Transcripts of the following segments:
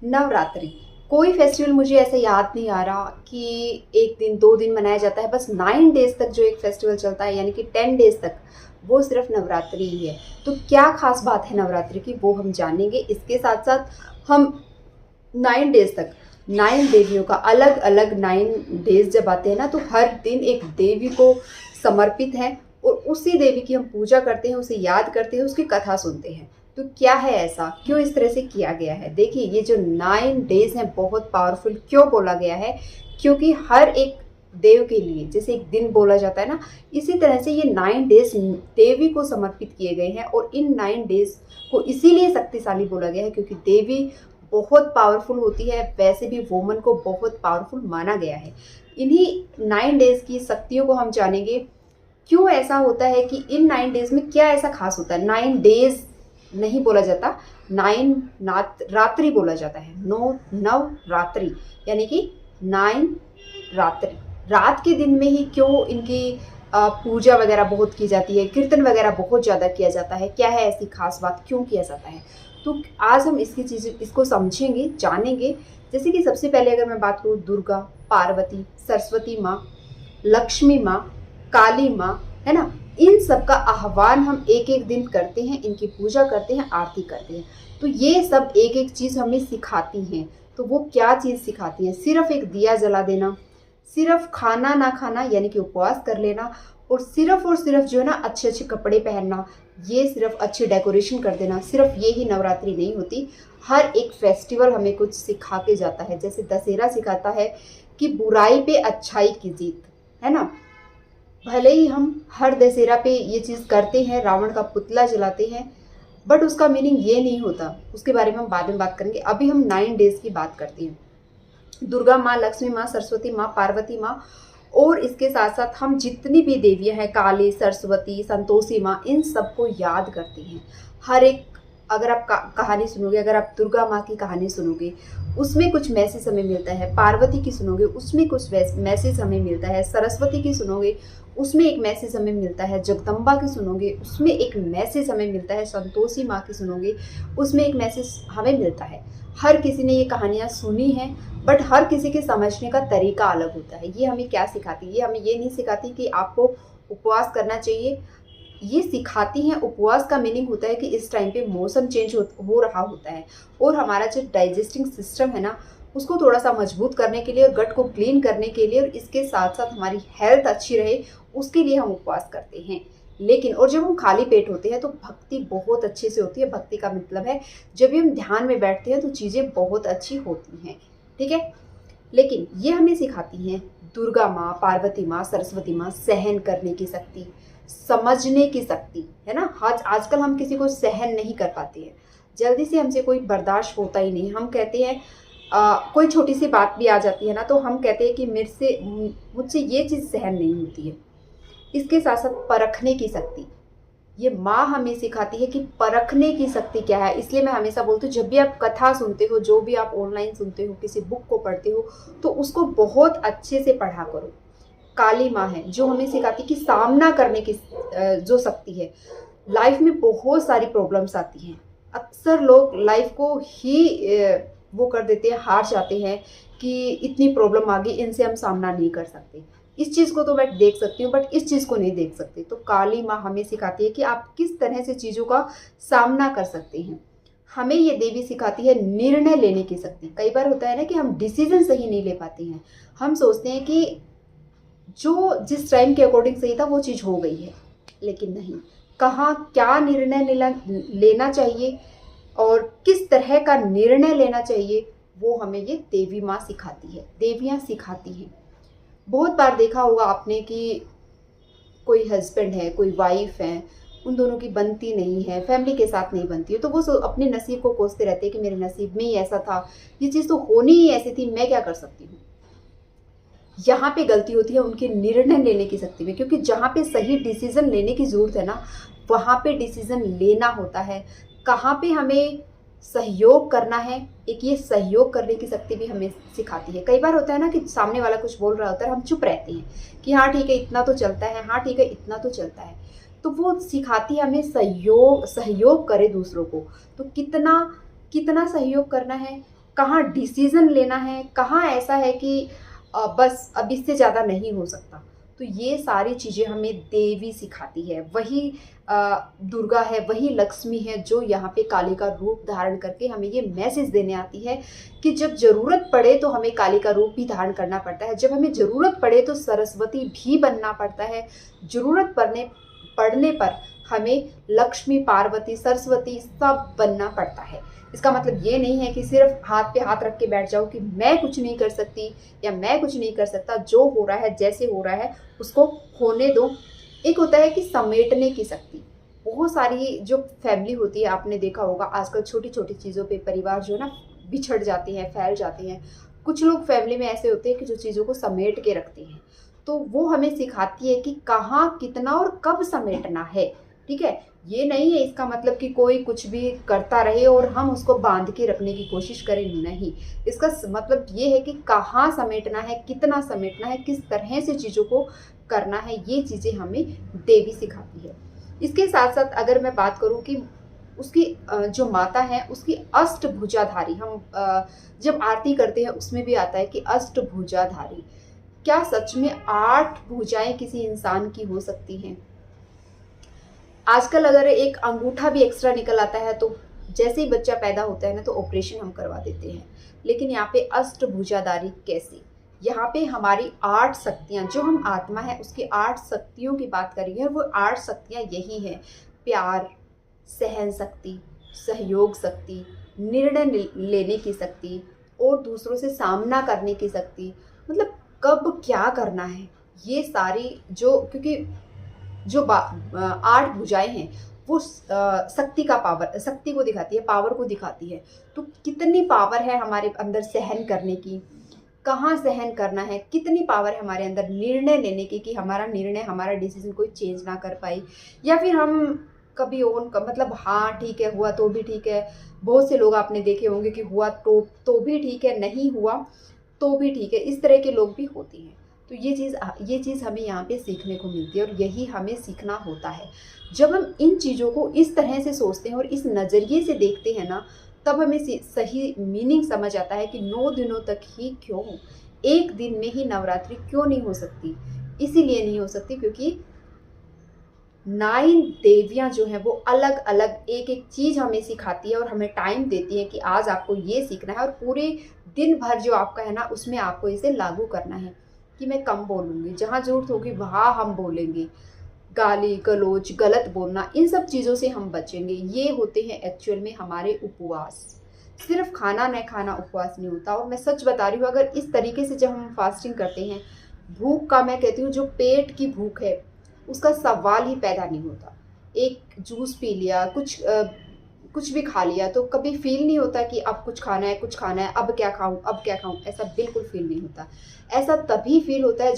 नवरात्रि। कोई फेस्टिवल मुझे ऐसे याद नहीं आ रहा कि 1 दिन 2 दिन मनाया जाता है, बस 9 डेज़ तक जो एक फेस्टिवल चलता है यानी कि 10 डेज़ तक, वो सिर्फ़ नवरात्रि ही है। तो क्या ख़ास बात है नवरात्रि की, वो हम जानेंगे। इसके साथ-साथ हम 9 डेज़ तक 9 देवियों का अलग-अलग 9 डेज़ जब आते हैं ना, तो हर दिन एक देवी को समर्पित है और उसी देवी की हम पूजा करते हैं, उसे याद करते हैं, उसकी कथा सुनते हैं। तो क्या है ऐसा? क्यों इस तरह से किया गया है? देखिए, ये जो 9 डेज़ हैं बहुत पावरफुल क्यों बोला गया है? क्योंकि हर एक देव के लिए जैसे एक दिन बोला जाता है ना, इसी तरह से ये 9 डेज़ देवी को समर्पित किए गए हैं और इन 9 डेज़ को इसीलिए शक्तिशाली बोला गया है क्योंकि देवी बहुत पावरफुल होती है, वैसे भी वुमन को बहुत पावरफुल माना गया है। इन्हीं 9 डेज़ की शक्तियों को हम जानेंगे, क्यों ऐसा होता है कि इन 9 डेज़ में क्या ऐसा खास होता है? 9 डेज़ नहीं बोला जाता, 9 नात रात्रि बोला जाता है। नवरात्रि यानी कि 9 रात्रि। रात के दिन में ही क्यों इनकी पूजा वगैरह बहुत की जाती है, कीर्तन वगैरह बहुत ज़्यादा किया जाता है? क्या है ऐसी खास बात, क्यों किया जाता है? तो आज हम इसको समझेंगे, जानेंगे। जैसे कि सबसे पहले अगर मैं बात करूँ, दुर्गा, पार्वती, सरस्वती माँ, लक्ष्मी माँ, काली माँ, है ना? इन सब का आह्वान हम एक-एक दिन करते हैं, इनकी पूजा करते हैं, आरती करते हैं। तो ये सब एक-एक चीज़ हमें सिखाती हैं। तो वो क्या चीज़ सिखाती हैं? सिर्फ़ एक दिया जला देना, सिर्फ़ खाना ना खाना यानी कि उपवास कर लेना और सिर्फ़ जो है ना अच्छे-अच्छे कपड़े पहनना, ये सिर्फ़ अच्छी डेकोरेशन कर देना, सिर्फ़ ये ही नवरात्रि नहीं होती। हर एक फेस्टिवल हमें कुछ सिखा के जाता है। जैसे दशहरा सिखाता है कि बुराई पे अच्छाई की जीत, है ना? भले ही हम हर दशहरा पे ये चीज़ करते हैं, रावण का पुतला जलाते हैं, बट उसका मीनिंग ये नहीं होता। उसके बारे में हम बाद में बात करेंगे। अभी हम 9 डेज़ की बात करते हैं। दुर्गा माँ, लक्ष्मी माँ, सरस्वती माँ, पार्वती माँ और इसके साथ-साथ हम जितनी भी देवियाँ हैं, काली, सरस्वती, संतोषी माँ, इन सबको याद करते हैं। हर एक अगर आप कहानी सुनोगे, अगर आप दुर्गा माँ की कहानी सुनोगे, उसमें कुछ मैसेज हमें मिलता है। पार्वती की सुनोगे, उसमें कुछ मैसेज हमें मिलता है। सरस्वती की सुनोगे, उसमें एक मैसेज हमें मिलता है। जगदम्बा की सुनोगे, उसमें एक मैसेज हमें मिलता है। संतोषी माँ की सुनोगे, उसमें एक मैसेज हमें मिलता है। हर किसी ने ये कहानियाँ सुनी हैं, बट हर किसी के समझने का तरीका अलग होता है। ये हमें क्या सिखाती है? ये हमें ये नहीं सिखाती कि आपको उपवास करना चाहिए। ये सिखाती हैं, उपवास का मीनिंग होता है कि इस टाइम पे मौसम चेंज हो रहा होता है और हमारा जो डाइजेस्टिंग सिस्टम है ना, उसको थोड़ा-सा मजबूत करने के लिए और गट को क्लीन करने के लिए और इसके साथ-साथ हमारी हेल्थ अच्छी रहे, उसके लिए हम उपवास करते हैं। लेकिन और जब हम खाली पेट होते हैं तो भक्ति बहुत अच्छे से होती है। भक्ति का मतलब है जब भी हम ध्यान में बैठते हैं तो चीज़ें बहुत अच्छी होती हैं, ठीक है? लेकिन ये हमें सिखाती हैं दुर्गा माँ, पार्वती माँ, सरस्वती माँ सहन करने की शक्ति, समझने की शक्ति, है ना? आजकल हम किसी को सहन नहीं कर पाते हैं। जल्दी से हमसे कोई बर्दाश्त होता ही नहीं। हम कहते हैं कोई छोटी-सी बात भी आ जाती है ना, तो हम कहते हैं कि मुझसे ये चीज़ सहन नहीं होती है। इसके साथ-साथ परखने की शक्ति, ये माँ हमें सिखाती है कि परखने की शक्ति क्या है। इसलिए मैं हमेशा बोलती हूँ, जब भी आप कथा सुनते हो, जो भी आप ऑनलाइन सुनते हो, किसी बुक को पढ़ते हो, तो उसको बहुत अच्छे से पढ़ा करो। काली माँ है जो हमें सिखाती है कि सामना करने की जो शक्ति है। लाइफ में बहुत सारी प्रॉब्लम्स आती हैं। अक्सर लोग लाइफ को ही वो कर देते हैं, हार जाते हैं कि इतनी प्रॉब्लम आ गई, इनसे हम सामना नहीं कर सकते। इस चीज़ को तो मैं देख सकती हूँ, बट इस चीज़ को नहीं देख सकते। तो काली माँ हमें सिखाती है कि आप किस तरह से चीज़ों का सामना कर सकते हैं। हमें ये देवी सिखाती है निर्णय लेने की शक्ति। कई बार होता है ना कि हम डिसीजन सही नहीं ले पाते हैं। हम सोचते हैं कि जो जिस टाइम के अकॉर्डिंग सही था वो चीज़ हो गई है, लेकिन नहीं। कहाँ क्या निर्णय लेना चाहिए और किस तरह का निर्णय लेना चाहिए, वो हमें ये देवी माँ सिखाती है, देवियाँ सिखाती हैं। बहुत बार देखा होगा आपने कि कोई हस्बैंड है, कोई वाइफ है, उन दोनों की बनती नहीं है, फैमिली के साथ नहीं बनती है, तो वो अपने नसीब को कोसते रहते हैं कि मेरे नसीब में ही ऐसा था, ये चीज़ तो होनी ही ऐसी थी, मैं क्या कर सकती हूँ। यहाँ पे गलती होती है उनके निर्णय लेने की शक्ति में, क्योंकि जहाँ पे सही डिसीजन लेने की ज़रूरत है ना, वहाँ पे डिसीजन लेना होता है। कहाँ पे हमें सहयोग करना है, एक ये सहयोग करने की शक्ति भी हमें सिखाती है। कई बार होता है ना कि सामने वाला कुछ बोल रहा होता है, हम चुप रहते हैं कि हाँ ठीक है इतना तो चलता है, हाँ ठीक है इतना तो चलता है। तो वो सिखाती है हमें सहयोग करें दूसरों को। तो कितना कितना सहयोग करना है, कहाँ डिसीज़न लेना है, कहाँ ऐसा है कि बस अब इससे ज़्यादा नहीं हो सकता। तो ये सारी चीज़ें हमें देवी सिखाती है। वही दुर्गा है, वही लक्ष्मी है जो यहाँ पे काली का रूप धारण करके हमें ये मैसेज देने आती है कि जब ज़रूरत पड़े तो हमें काली का रूप भी धारण करना पड़ता है। जब हमें ज़रूरत पड़े तो सरस्वती भी बनना पड़ता है। ज़रूरत पड़ने पर हमें लक्ष्मी, पार्वती, सरस्वती सब बनना पड़ता है। इसका मतलब ये नहीं है कि सिर्फ हाथ पे हाथ रख के बैठ जाओ कि मैं कुछ नहीं कर सकती या मैं कुछ नहीं कर सकता। जो हो रहा है, जैसे हो रहा है उसको होने दो। एक होता है कि समेटने की शक्ति। बहुत सारी जो फैमिली होती है, आपने देखा होगा आजकल छोटी छोटी चीज़ों पे परिवार जो है ना बिछड़ जाते हैं, फैल जाते हैं। कुछ लोग फैमिली में ऐसे होते हैं कि जो चीज़ों को समेट के रखते हैं। तो वो हमें सिखाती है कि कहाँ, कितना और कब समेटना है। ठीक है, ये नहीं है इसका मतलब कि कोई कुछ भी करता रहे और हम उसको बांध के रखने की कोशिश करें, नहीं। इसका मतलब ये है कि कहाँ समेटना है, कितना समेटना है, किस तरह से चीज़ों को करना है, ये चीज़ें हमें देवी सिखाती है। इसके साथ साथ अगर मैं बात करूँ कि उसकी जो माता है उसकी अष्टभुजाधारी, हम जब आरती करते हैं उसमें भी आता है कि अष्टभुजाधारी। क्या सच में 8 भुजाएं किसी इंसान की हो सकती हैं? आजकल अगर एक अंगूठा भी एक्स्ट्रा निकल आता है तो जैसे ही बच्चा पैदा होता है ना तो ऑपरेशन हम करवा देते हैं। लेकिन यहाँ पे अष्टभुजाधारी कैसे? यहाँ पे हमारी 8 शक्तियाँ, जो हम आत्मा है उसकी 8 शक्तियों की बात करेंगे और वो 8 शक्तियाँ यही हैं: प्यार, सहन शक्ति, सहयोग शक्ति, निर्णय लेने की शक्ति और दूसरों से सामना करने की शक्ति। मतलब कब क्या करना है, ये सारी जो, क्योंकि जो 8 भुजाएं हैं वो शक्ति का पावर, शक्ति को दिखाती है, पावर को दिखाती है। तो कितनी पावर है हमारे अंदर सहन करने की, कहाँ सहन करना है, कितनी पावर है हमारे अंदर निर्णय लेने की कि हमारा निर्णय, हमारा डिसीजन कोई चेंज ना कर पाए, या फिर हम कभी मतलब हाँ ठीक है, हुआ तो भी ठीक है। बहुत से लोग आपने देखे होंगे कि हुआ तो भी ठीक है, नहीं हुआ तो भी ठीक है, इस तरह के लोग भी होते हैं। तो ये चीज़ हमें यहाँ पे सीखने को मिलती है और यही हमें सीखना होता है। जब हम इन चीज़ों को इस तरह से सोचते हैं और इस नज़रिए से देखते हैं ना, तब हमें सही मीनिंग समझ आता है कि 9 दिनों तक ही क्यों, एक दिन में ही नवरात्रि क्यों नहीं हो सकती। इसीलिए नहीं हो सकती क्योंकि 9 देवियाँ जो हैं वो अलग अलग एक एक चीज़ हमें सिखाती है और हमें टाइम देती है कि आज आपको ये सीखना है और पूरे दिन भर जो आपका है ना उसमें आपको इसे लागू करना है। कि मैं कम बोलूँगी, जहाँ ज़रूरत होगी वहाँ हम बोलेंगे, गाली गलौज, गलत बोलना, इन सब चीज़ों से हम बचेंगे। ये होते हैं एक्चुअल में हमारे उपवास। सिर्फ खाना न खाना उपवास नहीं होता। और मैं सच बता रही हूँ, अगर इस तरीके से जब हम फास्टिंग करते हैं, भूख का, मैं कहती हूँ जो पेट की भूख है उसका सवाल ही पैदा नहीं होता। एक जूस पी लिया, कुछ भी खा लिया तो कभी फील नहीं होता कि अब कुछ खाना है, कुछ खाना है, अब क्या खाऊं, अब क्या खाऊं, ऐसा बिल्कुल फील नहीं होता। ऐसा तभी फील होता है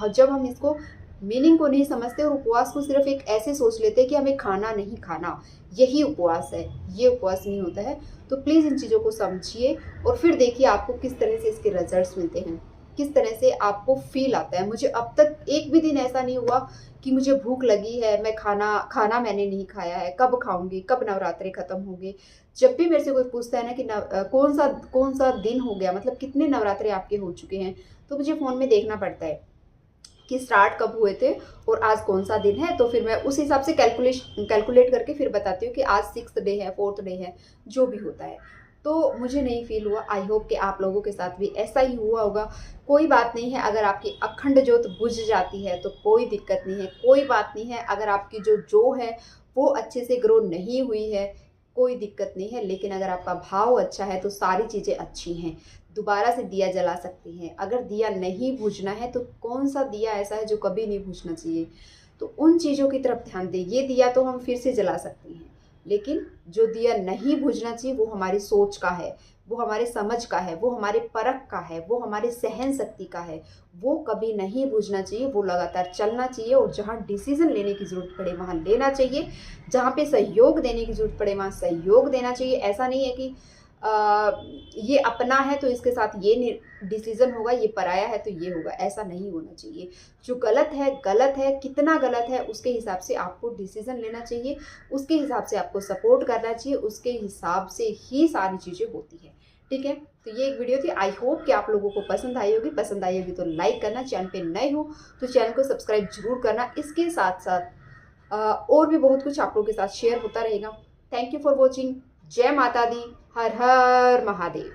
जब हम इसको मीनिंग को नहीं समझते और उपवास को सिर्फ एक ऐसे सोच लेते हैं कि हमें खाना नहीं खाना, यही उपवास है। ये उपवास नहीं होता है। तो प्लीज़ इन चीज़ों को समझिए और फिर देखिए आपको किस तरह से इसके रिजल्ट्स मिलते हैं, किस तरह से आपको फील आता है। मुझे अब तक एक भी दिन ऐसा नहीं हुआ कि मुझे भूख लगी है, मैं खाना मैंने नहीं खाया है, कब खाऊंगी, कब नवरात्रे खत्म होंगे। जब भी मेरे से कोई पूछता है ना कि कौन सा दिन हो गया, मतलब कितने नवरात्रे आपके हो चुके हैं, तो मुझे फ़ोन में देखना पड़ता है कि स्टार्ट कब हुए थे और आज कौन सा दिन है। तो फिर मैं उस हिसाब से कैलकुलेट करके फिर बताती हूँ कि आज 6th डे है, 4th डे है, जो भी होता है। तो मुझे नहीं फील हुआ। आई होप कि आप लोगों के साथ भी ऐसा ही हुआ होगा। कोई बात नहीं है अगर आपकी अखंड ज्योत बुझ जाती है तो कोई दिक्कत नहीं है। कोई बात नहीं है अगर आपकी जो है वो अच्छे से ग्रो नहीं हुई है, कोई दिक्कत नहीं है। लेकिन अगर आपका भाव अच्छा है तो सारी चीज़ें अच्छी हैं। दोबारा से दिया जला सकती हैं। अगर दिया नहीं बुझना है तो कौन सा दिया ऐसा है जो कभी नहीं बुझना चाहिए, तो उन चीज़ों की तरफ ध्यान दें। ये दिया तो हम फिर से जला सकते हैं, लेकिन जो दिया नहीं बुझना चाहिए वो हमारी सोच का है, वो हमारे समझ का है, वो हमारे परख का है, वो हमारे सहन शक्ति का है। वो कभी नहीं बुझना चाहिए, वो लगातार चलना चाहिए। और जहाँ डिसीजन लेने की ज़रूरत पड़े वहाँ लेना चाहिए, जहाँ पे सहयोग देने की ज़रूरत पड़े वहाँ सहयोग देना चाहिए। ऐसा नहीं है कि ये अपना है तो इसके साथ ये डिसीजन होगा, ये पराया है तो ये होगा, ऐसा नहीं होना चाहिए। जो गलत है, कितना गलत है उसके हिसाब से आपको डिसीजन लेना चाहिए, उसके हिसाब से आपको सपोर्ट करना चाहिए, उसके हिसाब से ही सारी चीज़ें होती हैं। ठीक है, तो ये एक वीडियो थी। आई होप कि आप लोगों को पसंद आई होगी। पसंद आई होगी तो लाइक करना, चैनल पे नए हो तो चैनल को सब्सक्राइब जरूर करना। इसके साथ साथ और भी बहुत कुछ आप लोगों के साथ शेयर होता रहेगा। Thank you for watching. जय माता दी। हर हर महादेव।